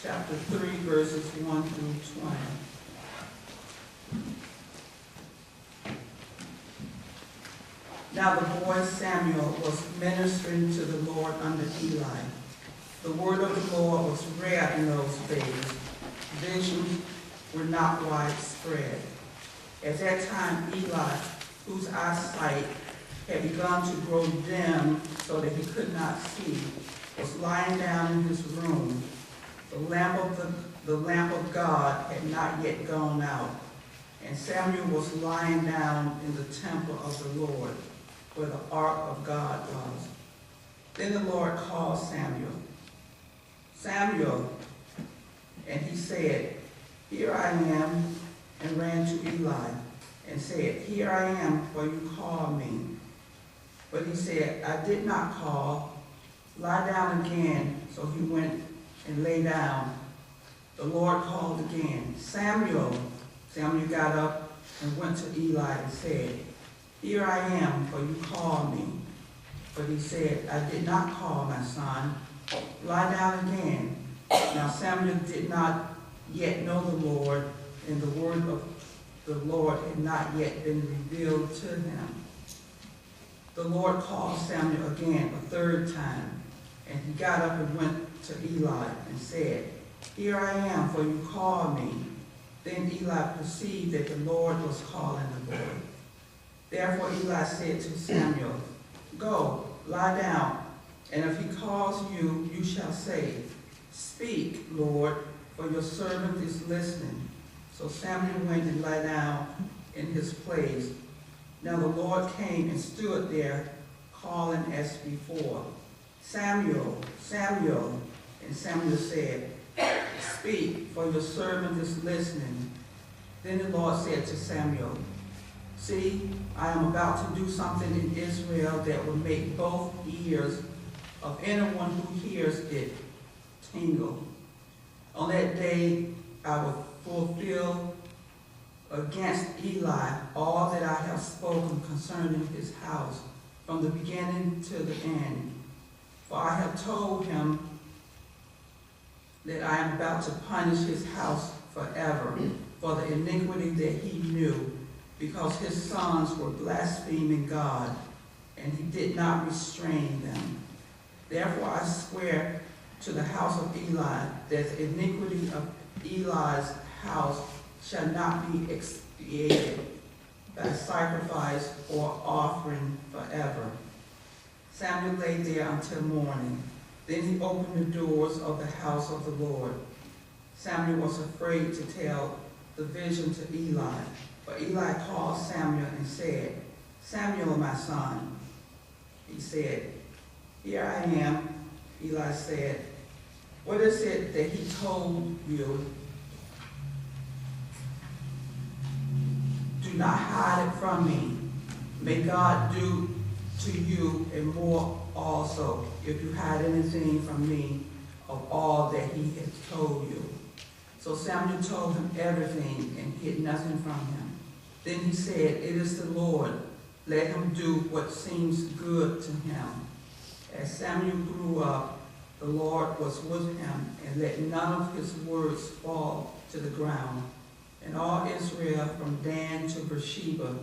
chapter 3, verses 1 through 20. Now the boy Samuel was ministering to the Lord under Eli. The word of the Lord was rare in those days. Visions were not widespread. At that time, Eli, whose eyesight had begun to grow dim so that he could not see, was lying down in his room. The lamp of God had not yet gone out, and Samuel was lying down in the temple of the Lord, where the ark of God was. Then the Lord called Samuel, "Samuel," and he said, "Here I am," and ran to Eli and said, "Here I am, for you called me." But he said, "I did not call. Lie down again." So he went and lay down. The Lord called again, "Samuel." Samuel got up and went to Eli and said, "Here I am, for you called me." But he said, "I did not call, my son. Lie down again." Now Samuel did not yet know the Lord, and the word of the Lord had not yet been revealed to him. The Lord called Samuel again a third time, and he got up and went to Eli and said, "Here I am, for you called me." Then Eli perceived that the Lord was calling the boy. Therefore Eli said to Samuel, "Go, lie down, and if he calls you, you shall say, 'Speak, Lord, for your servant is listening.'" So Samuel went and lay down in his place. Now the Lord came and stood there, calling as before, "Samuel, Samuel." And Samuel said, "Speak, for your servant is listening." Then the Lord said to Samuel, "See, I am about to do something in Israel that will make both ears of anyone who hears it tingle. On that day I will fulfill against Eli all that I have spoken concerning his house from the beginning to the end. For I have told him that I am about to punish his house forever for the iniquity that he knew, because his sons were blaspheming God, and he did not restrain them. Therefore I swear to the house of Eli that the iniquity of Eli's house shall not be expiated by sacrifice or offering forever." Samuel lay there until morning. Then he opened the doors of the house of the Lord. Samuel was afraid to tell the vision to Eli. But Eli called Samuel and said, "Samuel, my son." He said, "Here I am." Eli said, "What is it that he told you? Do not hide it from me. May God do to you and more also, if you hide anything from me of all that he has told you." So Samuel told him everything and hid nothing from him. Then he said, "It is the Lord. Let him do what seems good to him." As Samuel grew up, the Lord was with him and let none of his words fall to the ground. And all Israel from Dan to Beersheba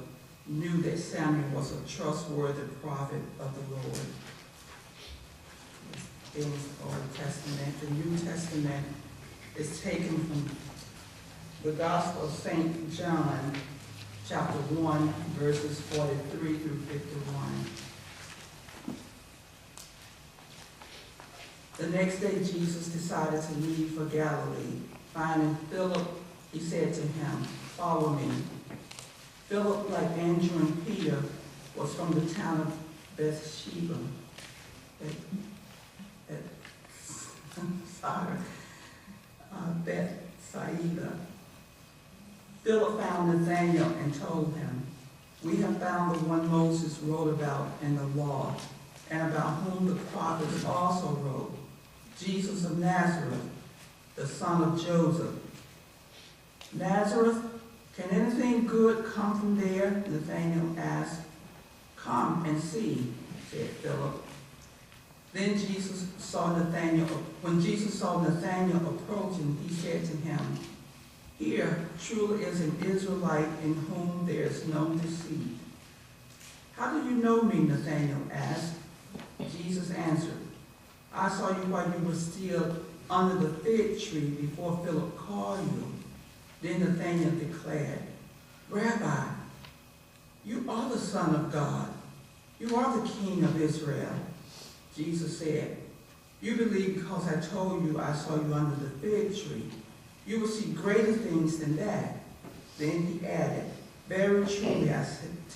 knew that Samuel was a trustworthy prophet of the Lord. In the Old Testament, the New Testament is taken from the Gospel of St. John, chapter 1, verses 43 through 51. The next day, Jesus decided to leave for Galilee. Finding Philip, he said to him, "Follow me." Philip, like Andrew and Peter, was from the town of Bethsaida. Bethsaida. Philip found Nathanael and told him, "We have found the one Moses wrote about in the law, and about whom the prophets also wrote, Jesus of Nazareth, the son of Joseph." "Nazareth? Can anything good come from there?" Nathanael asked. "Come and see," said Philip. When Jesus saw Nathanael approaching, he said to him, "Here truly is an Israelite in whom there is no deceit." "How do you know me?" Nathanael asked. Jesus answered, "I saw you while you were still under the fig tree before Philip called you." Then Nathanael declared, "Rabbi, you are the Son of God. You are the King of Israel." Jesus said, "You believe because I told you I saw you under the fig tree. You will see greater things than that." Then he added, "Very truly I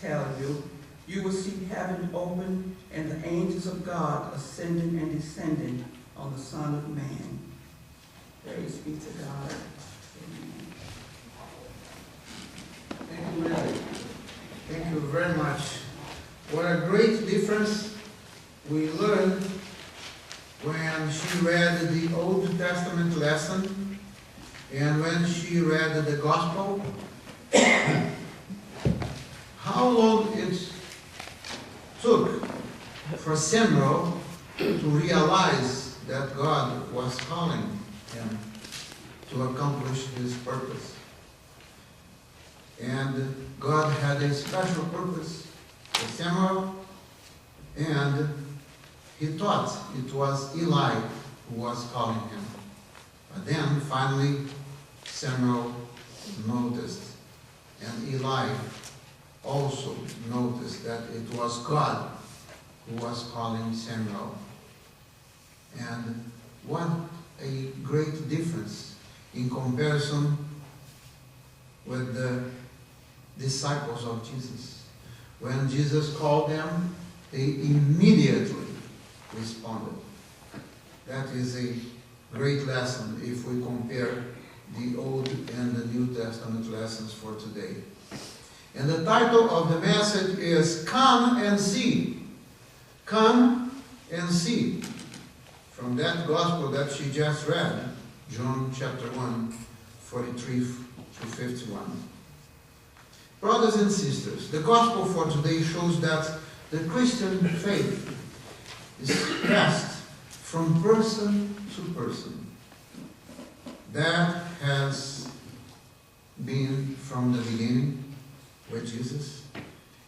tell you, you will see heaven open and the angels of God ascending and descending on the Son of Man." Praise be to God. Amen. Thank you, Mary. Thank you very much. What a great difference we learned when she read the Old Testament lesson and when she read the Gospel. How long it took for Samuel to realize that God was calling him to accomplish his purpose. And God had a special purpose for Samuel, and he thought it was Eli who was calling him. But then finally Samuel noticed, and Eli also noticed, that it was God who was calling Samuel. And what a great difference in comparison with the disciples of Jesus. When Jesus called them, they immediately responded. That is a great lesson if we compare the Old and the New Testament lessons for today. And the title of the message is "Come and See." Come and see. From that gospel that she just read, John chapter 1, 43 to 51. Brothers and sisters, the gospel for today shows that the Christian faith is passed from person to person. That has been from the beginning with Jesus,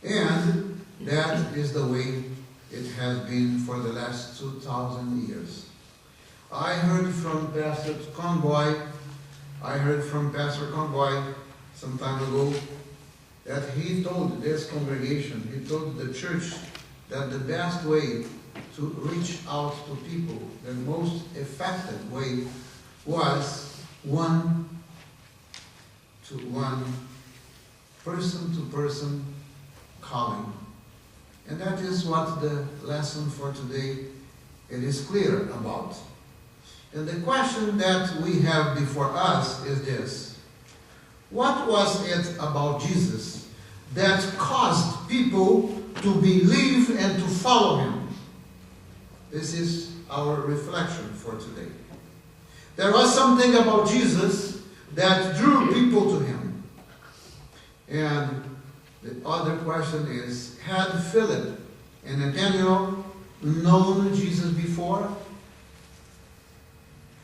and that is the way it has been for the last 2,000 years. I heard from Pastor Conboy some time ago that he told this congregation, he told the church, that the best way to reach out to people, the most effective way, was one-to-one, person-to-person calling. And that is what the lesson for today, it is clear about. And the question that we have before us is this: what was it about Jesus that caused people to believe and to follow him? This is our reflection for today. There was something about Jesus that drew people to him. And the other question is, had Philip and Nathanael known Jesus before?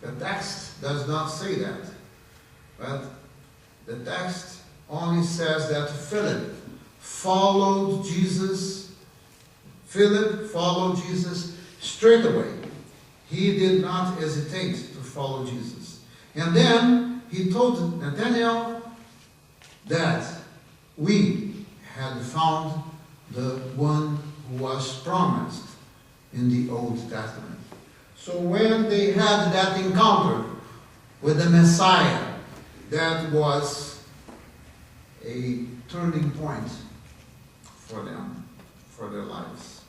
The text does not say that, but the text only says that Philip followed Jesus. Philip followed Jesus straight away. He did not hesitate to follow Jesus. And then he told Nathanael that we had found the one who was promised in the Old Testament. So when they had that encounter with the Messiah, that was a turning point for them, for their lives.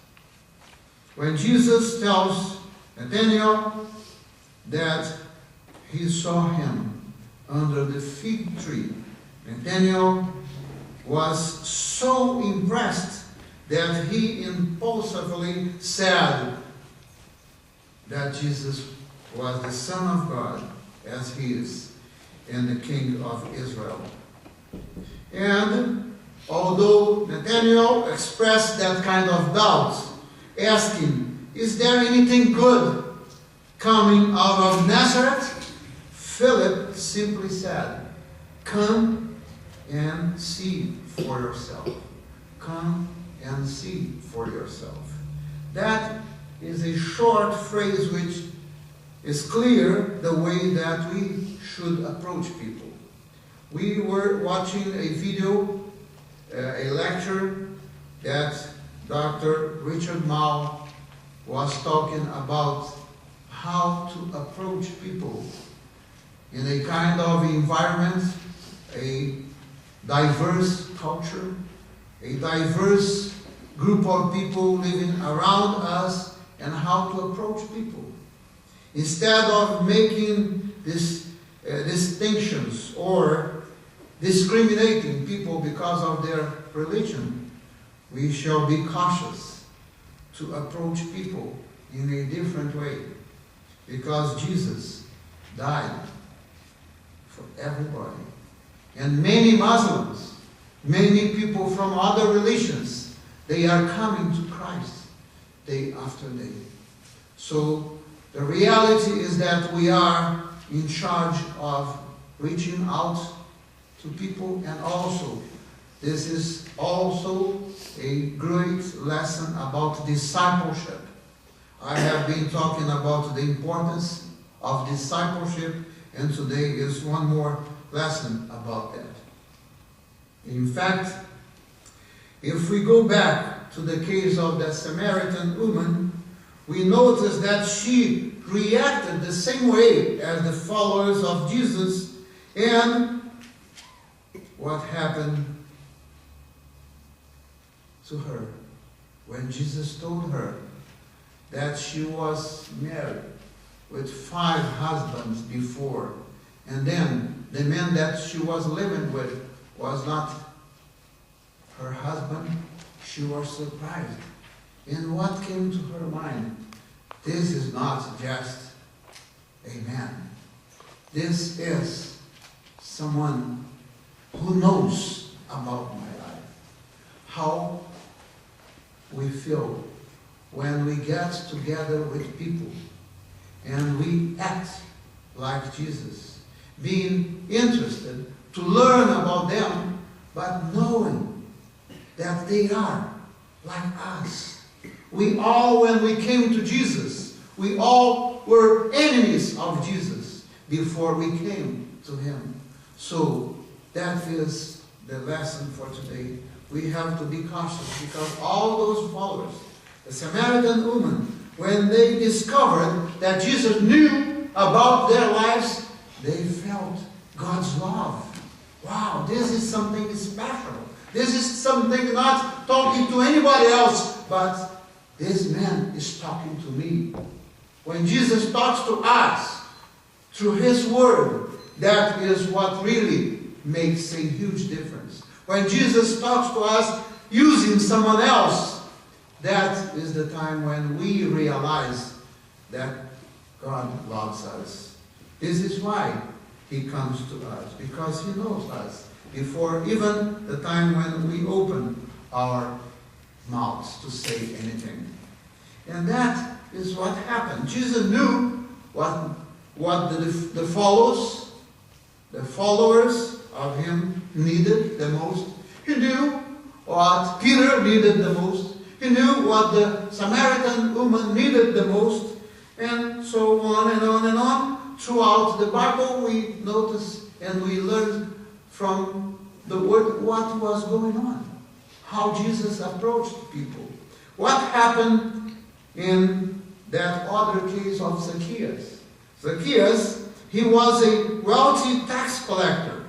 When Jesus tells Nathanael that he saw him under the fig tree, Nathanael was so impressed that he impulsively said that Jesus was the Son of God, as he is, and the King of Israel. And although Nathanael expressed that kind of doubt, asking is there anything good coming out of Nazareth? Philip simply said, come and see for yourself. Come and see for yourself. That is a short phrase which is clear the way that we should approach people. We were watching a video, a lecture that Dr. Richard Mao was talking about how to approach people in a kind of environment, a diverse culture, a diverse group of people living around us, and how to approach people. Instead of making these distinctions or discriminating people because of their religion, we shall be cautious to approach people in a different way, because Jesus died for everybody. And many Muslims, many people from other religions, they are coming to Christ day after day. So the reality is that we are in charge of reaching out to people, and also this is also a great lesson about discipleship. I have been talking about the importance of discipleship, and today is one more lesson about that. In fact, if we go back to the case of the Samaritan woman, we notice that she reacted the same way as the followers of Jesus. And what happened to her when Jesus told her that she was married with 5 husbands before, and then the man that she was living with was not her husband? She was surprised. And what came to her mind? This is not just a man. This is someone who knows about my life. How we feel when we get together with people and we act like Jesus, being interested to learn about them, but knowing that they are like us. We all, when we came to Jesus, we all were enemies of Jesus before we came to him. So that is the lesson for today. We have to be cautious, because all those followers, the Samaritan woman, when they discovered that Jesus knew about their lives, they felt God's love. Wow, this is something special. This is something not talking to anybody else, but this man is talking to me. When Jesus talks to us through his word, that is what really makes a huge difference. When Jesus talks to us using someone else, that is the time when we realize that God loves us. This is why he comes to us, because he knows us before even the time when we open our mouths to say anything. And that is what happened. Jesus knew what the followers of him needed the most. He knew what Peter needed the most. He knew what the Samaritan woman needed the most. And so on and on and on. Throughout the Bible, we notice and we learn from the word what was going on. How Jesus approached people. What happened in that other case of Zacchaeus? Zacchaeus, he was a wealthy tax collector.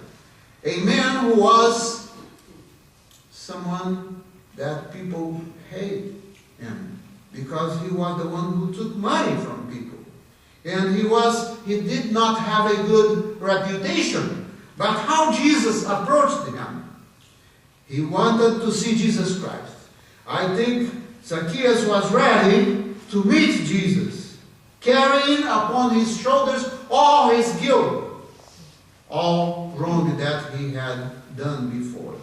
A man who was someone that people hate him, because he was the one who took money from people. And he did not have a good reputation. But how Jesus approached him? He wanted to see Jesus Christ. I think Zacchaeus was ready to meet Jesus, carrying upon his shoulders all his guilt, all wrong that he had done before.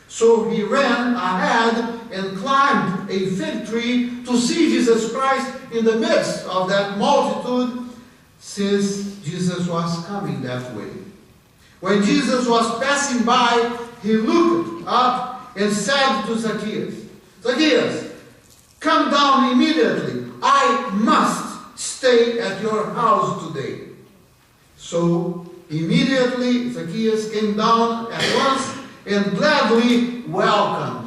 So he ran ahead and climbed a fig tree to see Jesus Christ in the midst of that multitude, since Jesus was coming that way. When Jesus was passing by, he looked up and said to Zacchaeus, "Zacchaeus, come down immediately. I must stay at your house today." So immediately Zacchaeus came down at once and gladly welcomed